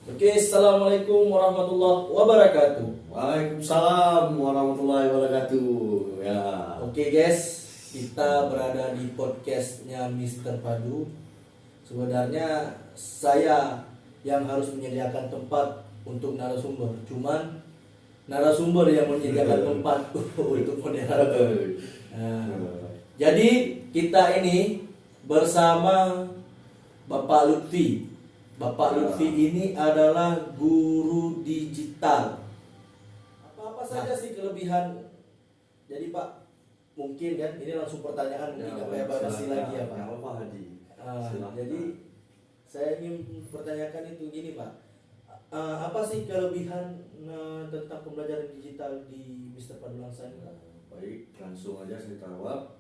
Oke, assalamualaikum warahmatullahi wabarakatuh. Waalaikumsalam warahmatullahi wabarakatuh. Ya. Oke guys, kita berada di podcastnya Mr. Padu. Sebenarnya saya yang harus menyediakan tempat untuk narasumber, cuman narasumber yang menyediakan tempat untuk moderator. Nah, jadi kita ini bersama Bapak Lutfi. Bapak Lutfi ini adalah guru digital. Apa-apa saja sih kelebihan? Jadi Pak, mungkin kan ini langsung pertanyaan, mungkin nggak payah basi lagi ya Pak. Ya, apa Haji? Jadi saya ingin pertanyakan itu gini Pak. Apa sih kelebihan tentang pembelajaran digital di Mr. Padu Langsa ini? Baik, langsung aja saya jawab.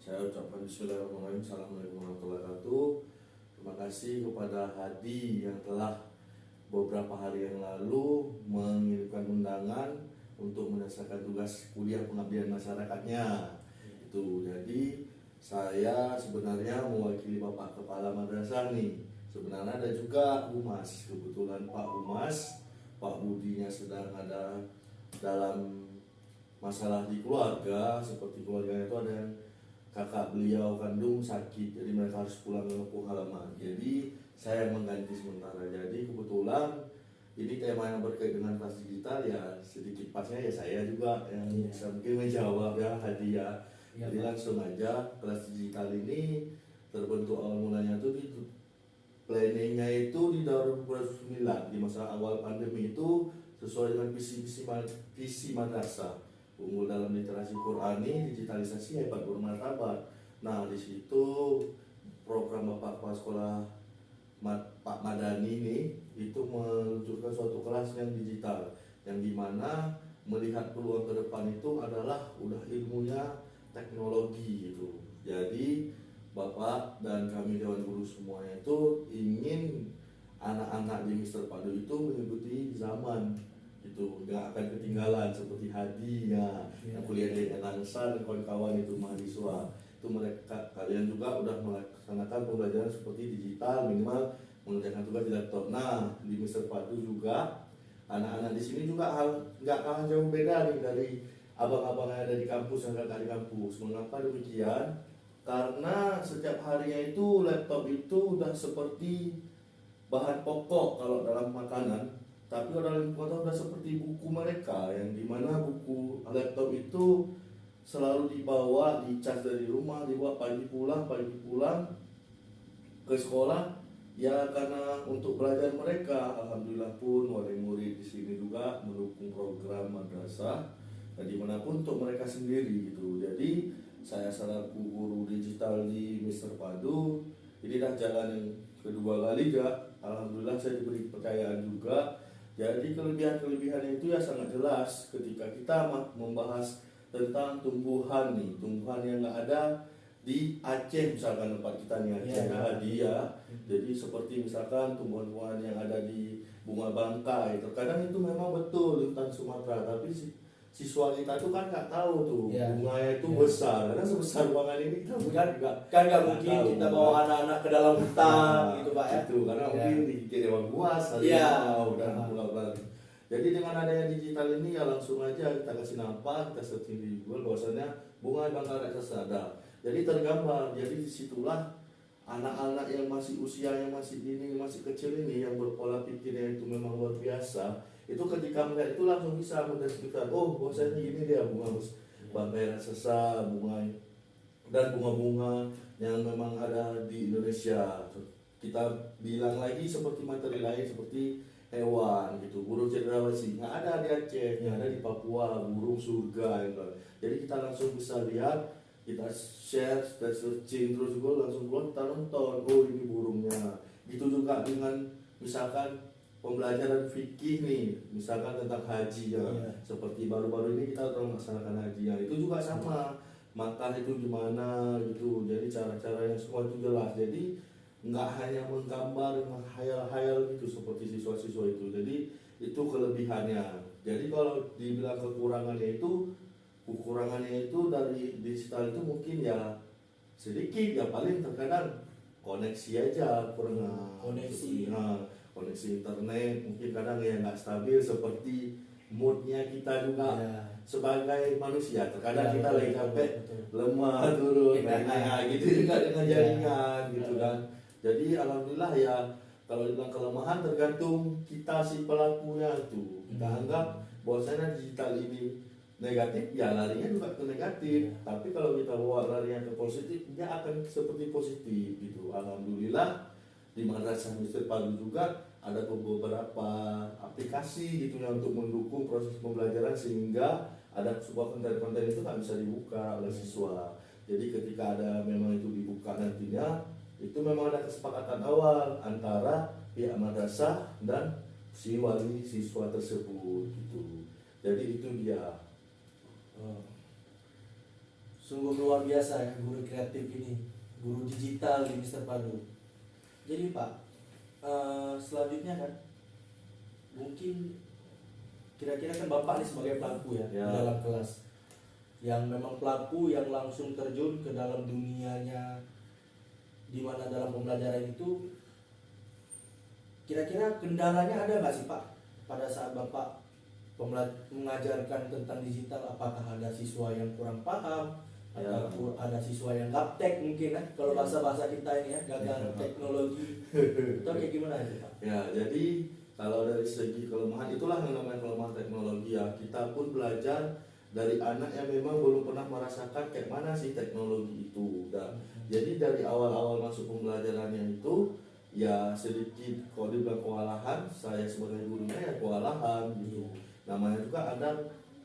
Saya ucapkan bismillahirrahmanirrahim. Assalamualaikum warahmatullahi wabarakatuh. Terima kasih kepada Hadi yang telah beberapa hari yang lalu mengirimkan undangan untuk menyelesaikan tugas kuliah pengabdian masyarakatnya. Itu jadi saya sebenarnya mewakili Bapak Kepala Madrasah nih. Sebenarnya ada juga Humas. Kebetulan Pak Humas, Pak Budinya sedang ada dalam masalah di keluarga, seperti keluarganya itu ada yang kakak beliau kandung sakit, jadi mereka harus pulang ke kampung halaman. Jadi saya mengganti sementara. Jadi kebetulan ini tema yang berkait dengan kelas digital, ya sedikit pasnya ya saya juga yang bisa mungkin menjawab ya hadiah. Jadi langsung aja, kelas digital ini terbentuk awal mulanya tuh di planningnya itu di tahun 2009, di masa awal pandemi itu sesuai dengan visi madrasah. Unggul dalam literasi Qurani, digitalisasi hebat bermartabat. Nah, di situ program Bapak Kepala Sekolah Pak Madani ini itu meluncurkan suatu kelas yang digital, yang dimana melihat peluang ke depan itu adalah udah ilmunya teknologi gitu. Jadi Bapak dan kami Dewan Guru semuanya itu ingin anak-anak di Mr. Padu itu mengikuti zaman, itu nggak akan ketinggalan seperti Hadi ya, yang kuliah di Langsa dan kawan-kawan itu mahasiswa. Itu mereka kalian juga udah melaksanakan pembelajaran seperti digital, minimal mengerjakan tugas di laptop. Nah, di Mr. Padu juga anak-anak di sini juga nggak kalah jauh beda nih dari abang-abang yang ada di kampus yang kakak di kampus. Mengapa demikian? Karena setiap harinya itu laptop itu udah seperti bahan pokok kalau dalam makanan. Tapi dalam kota udah seperti buku mereka, yang dimana buku laptop itu selalu dibawa, dicas dari rumah, dibawa pagi pulang ke sekolah. Ya karena untuk belajar mereka, alhamdulillah pun wali murid di sini juga mendukung program madrasah, dan dimanapun untuk mereka sendiri gitu. Jadi saya selaku guru digital di Mr. Padu, ini dah jalan yang kedua kali ya. Alhamdulillah saya diberi kepercayaan juga. Jadi kelebihan-kelebihannya itu ya sangat jelas ketika kita membahas tentang tumbuhan yang nggak ada di Aceh, misalkan tempat kita nih Aceh ya. Jadi seperti misalkan tumbuhan-tumbuhan yang ada di bunga bangkai, terkadang itu memang betul di hutan Sumatera, tapi siswa kita tuh kan nggak tahu tuh bunganya itu besar, karena sebesar ruangan ini kita kan nggak mungkin tahu, kita bawa anak-anak ke dalam hutan gitu Pak ya. Itu karena mungkin di Dewan Buas dan pulau-pulau. Jadi dengan adanya digital ini ya langsung aja kita kasih nama, kita searching di Google bahwasanya bunga bangkai raksasa ada. Jadi tergambar. Jadi disitulah anak-anak yang masih usianya masih kecil ini yang berpola pikirnya itu memang luar biasa. Itu ketika melihat itu langsung bisa mendeskripsikan, oh bahwasanya ini dia bunga bangkai raksasa, bunga dan bunga-bunga yang memang ada di Indonesia. Kita bilang lagi seperti materi lain seperti hewan gitu, burung cendrawasih nggak ada di Aceh, yang ada di Papua, burung surga gitu. Jadi kita langsung bisa lihat, kita share, kita searching terus juga langsung keluar, kita nonton, oh ini burungnya. Gitu juga dengan misalkan pembelajaran fikih nih, misalkan tentang haji ya, seperti baru-baru ini kita telah melaksanakan haji ya, itu juga sama, makan itu gimana gitu. Jadi cara-cara yang semua itu jelas. Jadi nggak hanya menggambar, menghayal-hayal gitu seperti siswa-siswa itu. Jadi itu kelebihannya. Jadi kalau dibilang kekurangannya itu dari digital itu mungkin ya sedikit ya, paling terkadang koneksi aja kurang. Koneksi. koneksi internet mungkin kadang ya nggak stabil seperti moodnya kita juga Ya. sebagai manusia. Terkadang Ya, kita betul, lagi betul, capek, betul. lemah turun, Ya. nah gitu juga dengan Ya. jaringan gitu kan. Jadi alhamdulillah ya, kalau dibilang kelemahan tergantung kita si pelakunya tuh. Kita anggap bahwasanya digital ini negatif, ya larinya juga ke negatif. Ya. Tapi kalau kita bawa larinya ke positif, dia akan seperti positif gitu. Alhamdulillah di Madrasah Mister Padu juga ada beberapa aplikasi gitu ya untuk mendukung proses pembelajaran sehingga ada sebuah konten-konten itu nggak bisa dibuka oleh siswa. Jadi ketika ada memang itu dibuka nantinya, itu memang ada kesepakatan awal antara pihak madrasah dan si wali siswa tersebut gitu. Jadi itu dia. Oh. Sungguh luar biasa ya guru kreatif ini, guru digital di Mister Padu. Jadi Pak, selanjutnya kan mungkin kira-kira kan Bapak nih sebagai pelaku ya, Ya. di dalam kelas, yang memang pelaku yang langsung terjun ke dalam dunianya, di mana dalam pembelajaran itu kira-kira kendalanya ada nggak sih Pak pada saat Bapak mengajarkan tentang digital? Apakah ada siswa yang kurang paham, Ya. atau ada siswa yang gaptek mungkin kan, kalau bahasa kita ini ya, gagal teknologi atau kayak gimana itu Pak? Ya, jadi kalau dari segi kelemahan, itulah yang namanya kelemahan teknologi ya. Kita pun belajar dari anak yang memang belum pernah merasakan kayak mana sih teknologi itu. Dan jadi dari awal-awal masuk pembelajarannya itu ya sedikit kalau dibilang kewalahan, saya sebagai gurunya ya kewalahan gitu. Namanya juga ada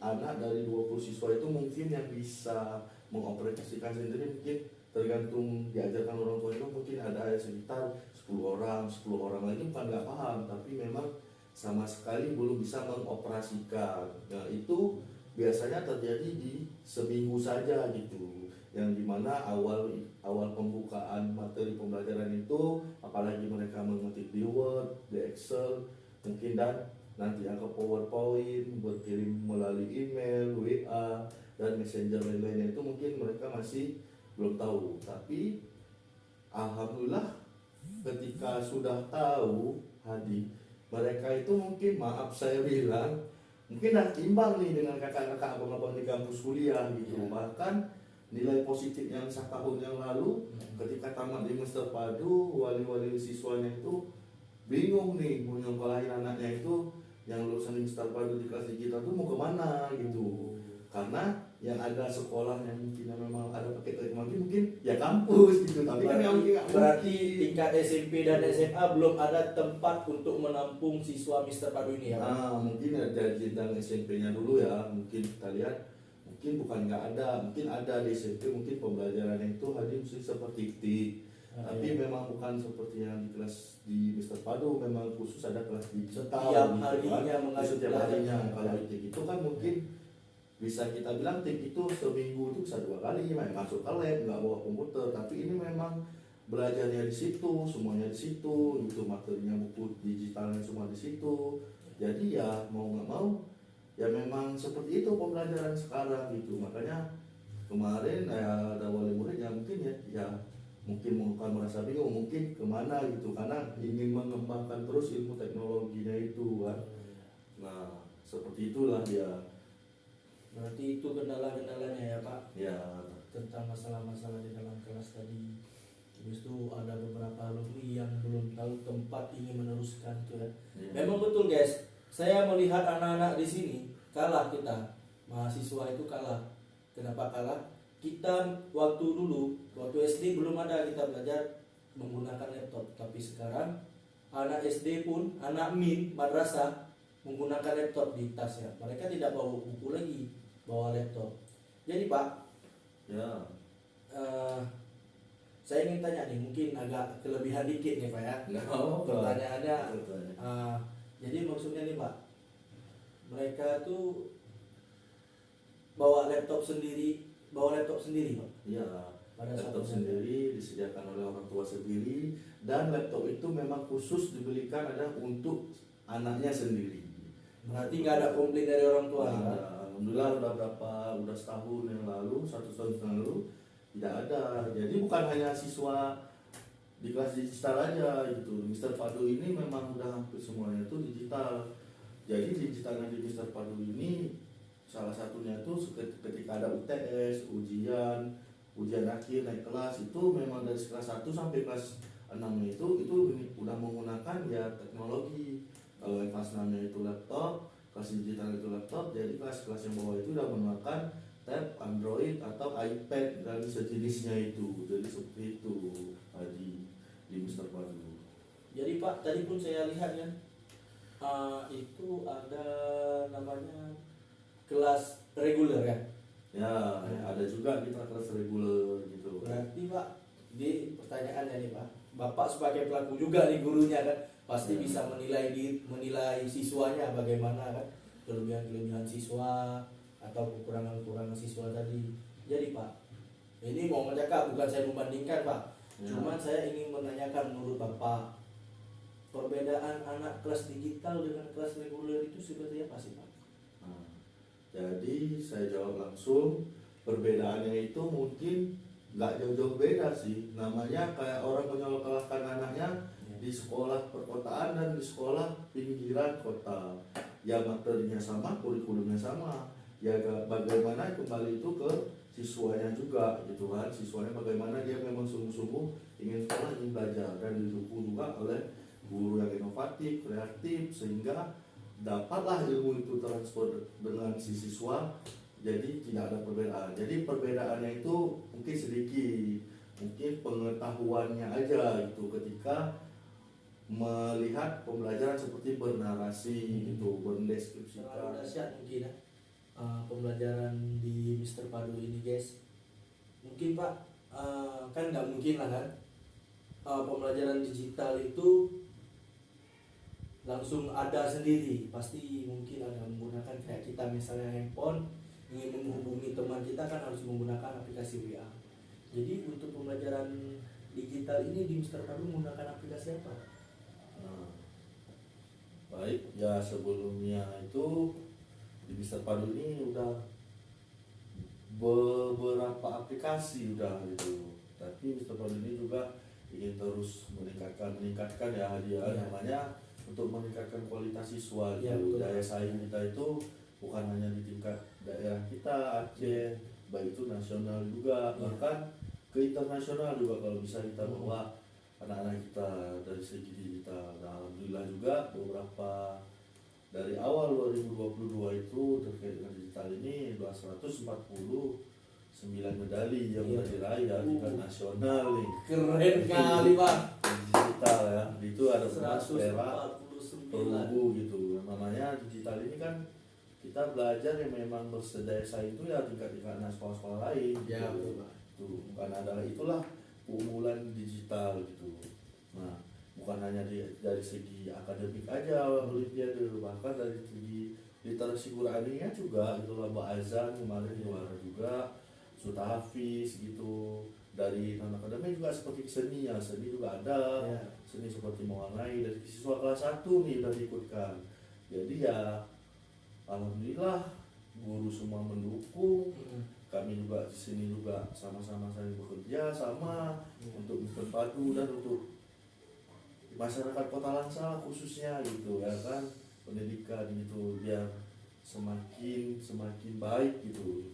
anak dari 20 siswa itu mungkin yang bisa mengoperasikan sendiri, mungkin tergantung diajarkan orang tua itu mungkin ada sekitar 10 orang lagi bukan nggak paham tapi memang sama sekali belum bisa mengoperasikan. Nah itu biasanya terjadi di seminggu saja gitu, yang dimana awal pembukaan materi pembelajaran itu apalagi mereka mengetik di Word, di Excel mungkin, dan nanti ke PowerPoint, berkirim melalui email, WA dan messenger lain-lainnya itu mungkin mereka masih belum tahu. Tapi alhamdulillah ketika sudah tahu Hadi, mereka itu mungkin, maaf saya bilang, mungkin dah timbang nih dengan kakak-kakak abang-abang di kampus kuliah gitu. Bahkan nilai positif yang setahun yang lalu ketika tamat di Mister Padu, wali-wali siswanya itu bingung nih mau nyokolahin anaknya itu yang lulusan di Mister Padu di kelas digital tuh mau kemana gitu. Karena yang ada sekolah yang mungkin memang ada pakai teknologi mungkin ya kampus gitu, tapi kan yang mungkin Berarti tingkat SMP dan SMA belum ada tempat untuk menampung siswa Mister Padu ini ya Pak? nah mungkin dari jenjang SMP-nya dulu ya, mungkin kita lihat mungkin bukan nggak ada, mungkin ada di SMP mungkin pembelajarannya itu hadir seperti itu. Tapi memang bukan seperti yang di kelas di Mister Padu, memang khusus ada kelas digital Setiap gitu harinya kan. mengajar Setiap harinya. belajar. Kalau itu kan mungkin bisa kita bilang tim itu seminggu itu bisa 2 kali main masuk ke lab, nggak bawa komputer. Tapi ini memang belajarnya di situ, semuanya di situ, gitu, materinya buku digitalnya semua di situ. Jadi ya mau nggak mau ya memang seperti itu pembelajaran sekarang gitu. Makanya kemarin ya ada wali murid yang mungkin ya mungkin bukan merasa bingung, mungkin kemana gitu, karena ingin mengembangkan terus ilmu teknologinya itu kan. Nah seperti itulah dia. Berarti itu kendala-kendalanya ya Pak, Ya, tentang masalah-masalah di dalam kelas tadi. Habis itu ada beberapa alumni yang belum tahu tempat ingin meneruskan tuh ya. Memang betul guys, saya melihat anak-anak di sini kalah kita, mahasiswa itu kalah. Kenapa kalah? Kita waktu dulu, waktu SD belum ada kita belajar menggunakan laptop, tapi sekarang anak SD pun, anak min, madrasah menggunakan laptop di tasnya. Mereka tidak bawa buku lagi, bawa laptop. Jadi Pak, ya. saya ingin tanya nih, mungkin agak kelebihan dikit nih Pak ya. Pertanyaannya, jadi maksudnya nih Pak, mereka tuh bawa laptop sendiri Pak? Iya, Pada saat laptop sendiri disediakan oleh orang tua sendiri, dan laptop itu memang khusus dibelikan ada untuk anaknya sendiri. Berarti nggak ada komplain dari orang tua nih Pak? Alhamdulillah udah setahun yang lalu, 1 tahun yang lalu tidak ada. Jadi bukan hanya siswa di kelas digital aja gitu. Mister Padu ini memang udah hampir semuanya itu digital. Jadi digitalnya di Mister Padu ini salah satunya itu ketika ada UTS, ujian akhir naik kelas itu memang dari kelas 1 sampai kelas 6 itu udah menggunakan ya teknologi. Kalau yang kelas 6 itu laptop, kelas digital itu laptop, jadi kelas-kelas yang bawah itu udah menggunakan tab Android atau iPad dan sejenisnya itu. Jadi seperti itu tadi di Mister Padu. Jadi Pak, tadi pun saya lihat kan, itu ada namanya kelas reguler ya. Ya, ada juga kita kelas reguler gitu. Berarti Pak, di pertanyaannya nih Pak, Bapak sebagai pelaku juga nih gurunya kan, pasti bisa menilai siswanya bagaimana kan, kelebihan siswa atau kekurangan siswa tadi. Jadi Pak, ini mau menjaga, bukan saya membandingkan Pak, cuman saya ingin menanyakan menurut Bapak, perbedaan anak kelas digital dengan kelas reguler itu seperti apa sih Pak? Nah, jadi saya jawab langsung, perbedaannya itu mungkin nggak jauh-jauh beda sih. Namanya kayak orang menyekolahkan anaknya di sekolah perkotaan dan di sekolah pinggiran kota. Ya materinya sama, kurikulumnya sama. Ya bagaimana kembali itu ke siswanya juga gitu kan. Siswanya bagaimana dia memang sungguh-sungguh ingin sekolah, ingin belajar, dan didukung juga oleh guru yang inovatif, kreatif, sehingga dapatlah ilmu itu transfer dengan si siswa. Jadi tidak ada perbedaan. Jadi perbedaannya itu mungkin sedikit, mungkin pengetahuannya aja itu ketika melihat pembelajaran seperti bernarasi itu, mendeskripsikan. Terlalu dahsyat mungkin ya pembelajaran di Mister Padu ini guys. Mungkin Pak, kan nggak mungkin lah kan pembelajaran digital itu langsung ada sendiri. Pasti mungkin ada menggunakan kayak kita misalnya handphone, ingin menghubungi teman kita kan harus menggunakan aplikasi WA. Jadi untuk pembelajaran digital ini di Mister Padu menggunakan aplikasi apa? Nah, baik ya, sebelumnya itu di Mister Padu ini udah beberapa aplikasi udah gitu. Tapi Mister Padu ini juga ingin terus meningkatkan ya hadiah namanya untuk meningkatkan kualitas siswa gitu. Daya saing kita itu bukan hanya di tingkat daerah kita Aceh, baik itu nasional juga, bahkan ke internasional juga kalau bisa kita bawa anak-anak kita dari segi digital. Nah, alhamdulillah juga beberapa dari awal 2022 itu terkait dengan digital ini 249 medali yang udah diraih ya tingkat nasional nih. Keren kali Pak. Digital ya, itu ada emas, perak, 149 perunggu gitu. Namanya digital ini kan kita belajar yang memang bersedaya saing itu ya tingkat-tingkat sekolah-sekolah lain. Ya gitu. betul Pak. Tuh, bukan ada itulah keunggulan digital gitu. Nah, bukan hanya dari segi akademik aja olimpiade, bahkan dari segi literasi Qur'annya juga itu lah, Mbak Azan kemarin juara juga, Suta Hafiz gitu. Dari non akademik juga seperti seni juga ada, seni seperti mewarnai dari siswa kelas 1 nih udah diikutkan. Jadi ya alhamdulillah guru semua mendukung. Kami juga di sini juga sama-sama saling bekerja sama untuk Mister Padu dan untuk masyarakat Kota Langsa khususnya gitu ya kan, pendidikan gitu biar semakin baik gitu.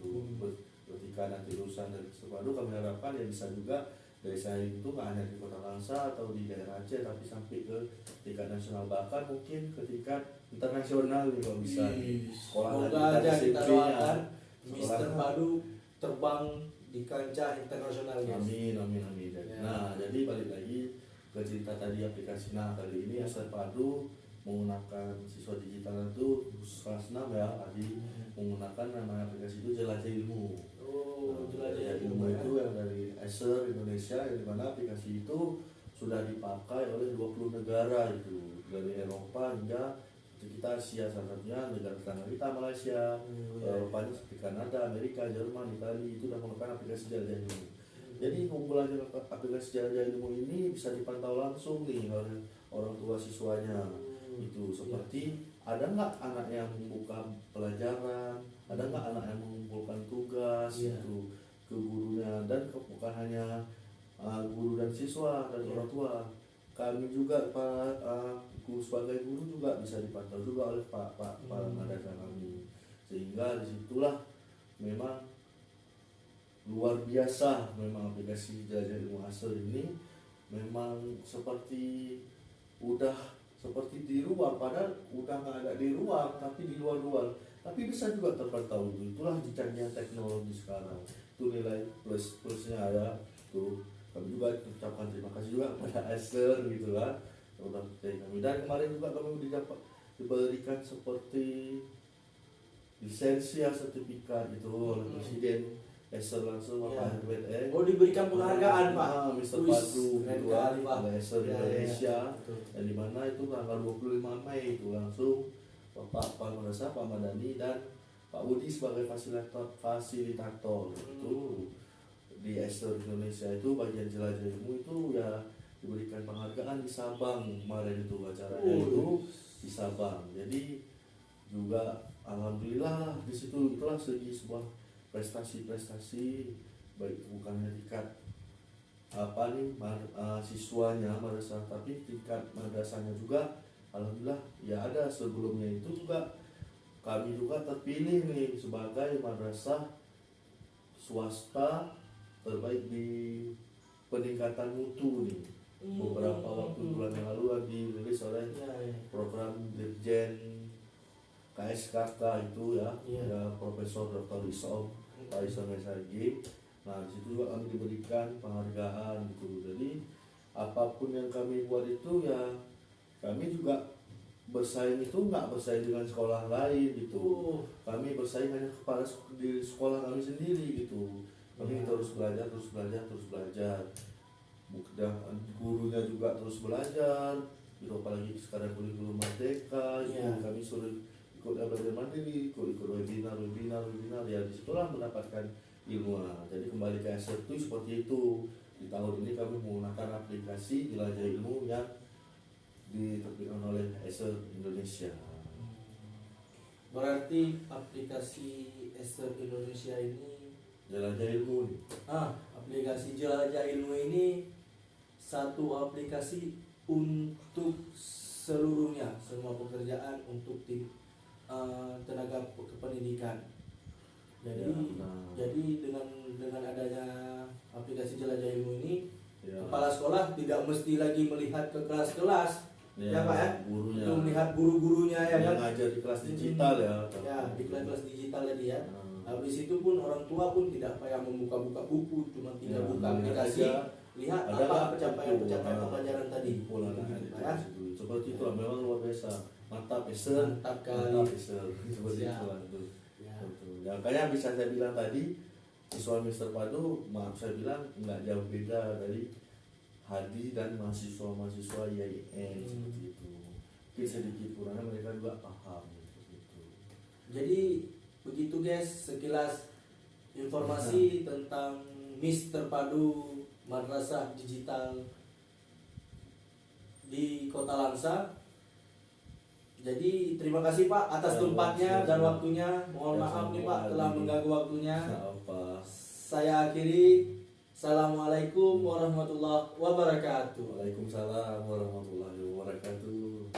Ketika nanti lulusan dari Mister Padu kami harapkan ya bisa juga dari saya itu nggak hanya di Kota Langsa atau di daerah Aceh, tapi sampai ke tingkat nasional, bahkan mungkin ke tingkat internasional nih kalau bisa. Semoga aja kita doakan Mister Padu terbang di kancah internasional guys. Amin. Nah, jadi balik lagi ke cerita tadi aplikasi. Nah, kali ini Mister Padu menggunakan siswa digital itu kelas 6 ya, tadi menggunakan nama aplikasi itu Jelajah Ilmu. Jelajah Ilmu itu yang dari Acer Indonesia, yang dimana aplikasi itu sudah dipakai oleh 20 negara itu, dari Eropa hingga kita Asia, salah satunya negara tetangga kita Malaysia, Eropa seperti Kanada, Amerika, Jerman, Italia itu sudah menggunakan aplikasi Jelajah Ilmu. Jadi keunggulannya aplikasi Jelajah Ilmu ini bisa dipantau langsung nih oleh orang tua siswanya. Itu seperti ada nggak anak yang membuka pelajaran, ada nggak anak yang mengumpulkan tugas itu ke gurunya, dan bukan hanya guru dan siswa dan orang tua. Kami juga sebagai guru juga bisa dipantau juga oleh para madrasah kami, sehingga disitulah memang luar biasa memang aplikasi Jelajah Ilmu Asal ini memang seperti di ruang, padahal udah nggak ada di ruang tapi di luar tapi bisa juga terpantau. Itulah canggihnya teknologi sekarang, itu nilai plusnya ya. Tuh kami juga ucapkan terima kasih juga kepada Acer gitu kan, udah percaya kami. Dan kemarin juga kami diberikan seperti lisensi sertifikat gitu oleh Presiden Acer langsung Bapak RWE. Oh, diberikan penghargaan Pak. Mr. Wis, Padu keren gitu kali, kan, Pak. oleh Acer Ya, Indonesia. betul. Dan dimana itu tanggal 25 Mei itu langsung Bapak Pamanasa, Pak Madani dan Pak Budi sebagai fasilitator itu di Acer Indonesia itu bagian Jelajah Ilmu itu ya diberikan penghargaan di Sabang kemarin itu acaranya itu di Sabang. Jadi juga alhamdulillah di situ itulah segi sebuah prestasi baik bukan hanya tingkat siswanya madrasah, tapi tingkat madrasahnya juga alhamdulillah ya ada. Sebelumnya itu juga kami juga terpilih nih sebagai madrasah swasta terbaik di peningkatan mutu nih. Beberapa bulan yang lalu dirilis oleh program Dirjen KSKK itu ya, ya Profesor Dr. Isom SRG. Nah di situ juga kami diberikan penghargaan gitu. Jadi apapun yang kami buat itu ya kami juga bersaing itu nggak bersaing dengan sekolah lain gitu. Kami bersaing hanya kepada di sekolah kami sendiri gitu. Kami terus belajar. Dan gurunya juga terus belajar gitu, apalagi sekarang kurikulum merdeka itu kami suruh ikut belajar mandiri, ikut webinar ya disitulah mendapatkan ilmu. Jadi kembali ke Acer itu seperti itu. Di tahun ini kami menggunakan aplikasi Jelajah Ilmu yang diterbitkan oleh Acer Indonesia. Berarti aplikasi Acer Indonesia ini Jelajah Ilmu nih. Aplikasi Jelajah Ilmu ini satu aplikasi untuk seluruhnya, semua pekerjaan untuk tim tenaga kependidikan. Jadi dengan adanya aplikasi Jelajah Ilmu ini, kepala sekolah tidak mesti lagi melihat ke kelas-kelas, ya Pak ya, gurunya. untuk melihat guru-gurunya ya yang kan, ngajar di kelas digital ya di kelas digital tadi ya. Habis itu pun orang tua pun tidak payah membuka-buka buku, cuma tinggal buka aplikasi, lihat apa pencapaian pembelajaran tadi. Ya. Seperti itu memang luar biasa. Mantap Acer, mantap kali. Seperti itu. Ya, kayak bisa saya bilang tadi, siswa Mr. Padu, maaf saya bilang nggak jauh beda dari Hadi dan mahasiswa IAIN seperti itu. Mungkin sedikit kurangnya mereka juga paham seperti itu. Jadi begitu guys, sekilas informasi tentang Mr. Padu Madrasah Digital di Kota Langsa. Jadi terima kasih Pak atas tempatnya dan waktunya. Mohon maaf nih Pak telah mengganggu waktunya. Saya akhiri. Assalamualaikum warahmatullahi wabarakatuh. Waalaikumsalam warahmatullahi wabarakatuh.